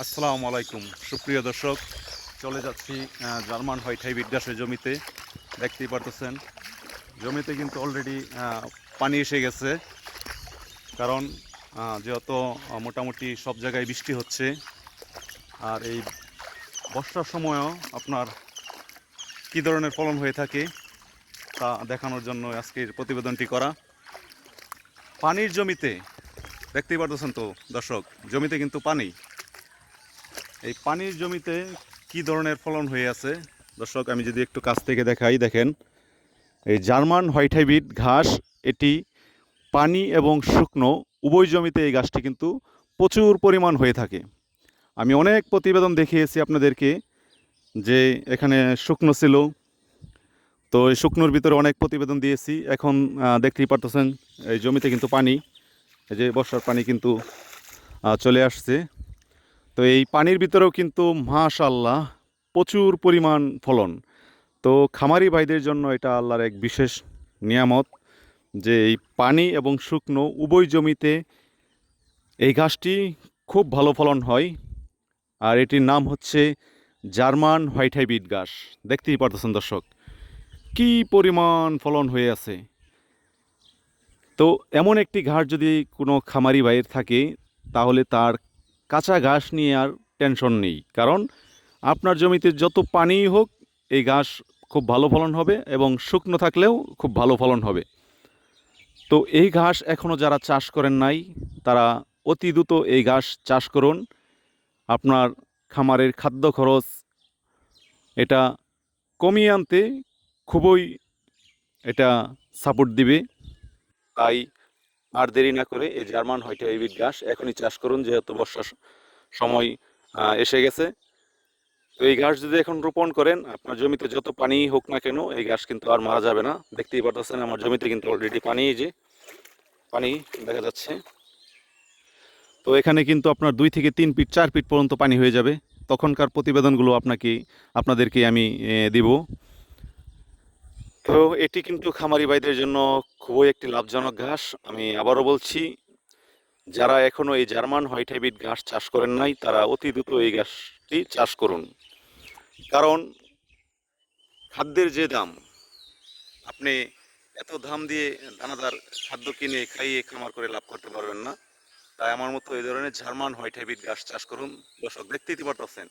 আসসালামু আলাইকুম সুপ্রিয় দর্শক, চলে যাচ্ছি জার্মান হোয়াইট হাইব্রিড ঘাসের জমিতে। দেখতেই পারতেছেন জমিতে কিন্তু অলরেডি পানি এসে গেছে। কারণ যেহেতু মোটামুটি সব জায়গায় বৃষ্টি হচ্ছে, আর এই বর্ষার সময়ও আপনার কী ধরনের ফলন হয়ে থাকে তা দেখানোর জন্য আজকের প্রতিবেদনটি করা। পানির জমিতে দেখতেই পারতেছেন তো দর্শক, জমিতে কিন্তু পানি। এই পানির জমিতে কি ধরনের ফলন হয়ে আছে দর্শক, আমি যদি একটু কাছ থেকে দেখাই, দেখেন এই জার্মান হোয়াইট হাইব্রিড ঘাস। এটি পানি এবং শুকনো উভয় জমিতে এই ঘাসটি কিন্তু প্রচুর পরিমাণ হয়ে থাকে। আমি অনেক প্রতিবেদন দেখিয়েছি আপনাদেরকে যে এখানে শুকনো ছিল, তো এই শুকনোর ভিতরে অনেক প্রতিবেদন দিয়েছি। এখন দেখতেই পারতেছেন এই জমিতে কিন্তু পানি, এই যে বর্ষার পানি কিন্তু চলে আসছে। তো এই পানির ভিতরেও কিন্তু মাশাআল্লাহ প্রচুর পরিমাণ ফলন। তো খামারি ভাইদের জন্য এটা আল্লাহর এক বিশেষ নিয়ামত যে এই পানি এবং শুকনো উভয় জমিতে এই ঘাসটি খুব ভালো ফলন হয়। আর এটির নাম হচ্ছে জার্মান হোয়াইট হাইব্রিড ঘাস। দেখতেই পারতেছেন দর্শক কি পরিমাণ ফলন হয়ে আছে। তো এমন একটি ঘাস যদি কোনো খামারি ভাইয়ের থাকে, তাহলে তার কাঁচা ঘাস নিয়ে আর টেনশন নেই। কারণ আপনার জমিতে যত পানিই হোক, এই ঘাস খুব ভালো ফলন হবে এবং শুকনো থাকলেও খুব ভালো ফলন হবে। তো এই ঘাস এখনও যারা চাষ করেন নাই, তারা অতি দ্রুত এই ঘাস চাষ করুন। আপনার খামারের খাদ্য খরচ এটা কমিয়ে আনতে খুবই এটা সাপোর্ট দিবে। তাই আর দেরি না করে এই জার্মান হোয়াইট হাইব্রিড ঘাস এখনই চাষ করুন, যেহেতু বর্ষার সময় এসে গেছে। তো এই ঘাস যদি এখন রোপণ করেন, আপনার জমিতে যত পানি হোক না কেন, এই ঘাস কিন্তু আর মারা যাবে না। দেখতেই পারতেছেন আমার জমিতে কিন্তু অলরেডি পানি, যে পানি দেখা যাচ্ছে। তো এখানে কিন্তু আপনার 2 থেকে 3 ফিট 4 ফিট পর্যন্ত পানি হয়ে যাবে। তখনকার প্রতিবেদনগুলো আপনাদেরকে আমি দিব। তো এটি কিন্তু খামারি ভাইদের জন্য খুবই একটি লাভজনক ঘাস। আমি আবারও বলছি, যারা এখনও এই জার্মান হোয়াইট হাইব্রিড ঘাস চাষ করেন নাই, তারা অতি দ্রুত এই ঘাসটি চাষ করুন। কারণ খাদ্যের যে দাম, আপনি এত দাম দিয়ে দানাদার খাদ্য কিনে খাইয়ে খামার করে লাভ করতে পারবেন না। তাই আমার মতো এই ধরনের জার্মান হোয়াইট হাইব্রিড ঘাস চাষ করুন। দর্শক দেখতেই পারতেছেন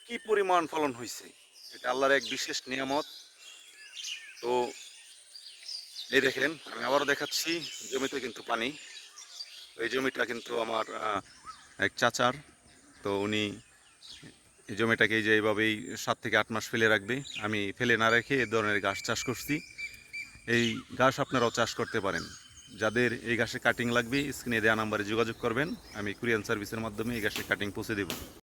কি পরিমাণ ফলন হয়েছে, এটা আল্লাহর এক বিশেষ নিয়ামত। তো এই দেখেন, আমি আবারও দেখাচ্ছি, জমিতে কিন্তু পানি। এই জমিটা কিন্তু আমার এক চাচার। তো উনি এই জমিটাকে এই যে এইভাবেই 7 থেকে 8 মাস ফেলে রাখবে। আমি ফেলে না রেখে এ ধরনের ঘাস চাষ করছি। এই ঘাস আপনারাও চাষ করতে পারেন। যাদের এই ঘাসে কাটিং লাগবে, স্ক্রিনে দেওয়া নাম্বারে যোগাযোগ করবেন। আমি কুরিয়ার সার্ভিসের মাধ্যমে এই ঘাসের কাটিং পৌঁছে দেব।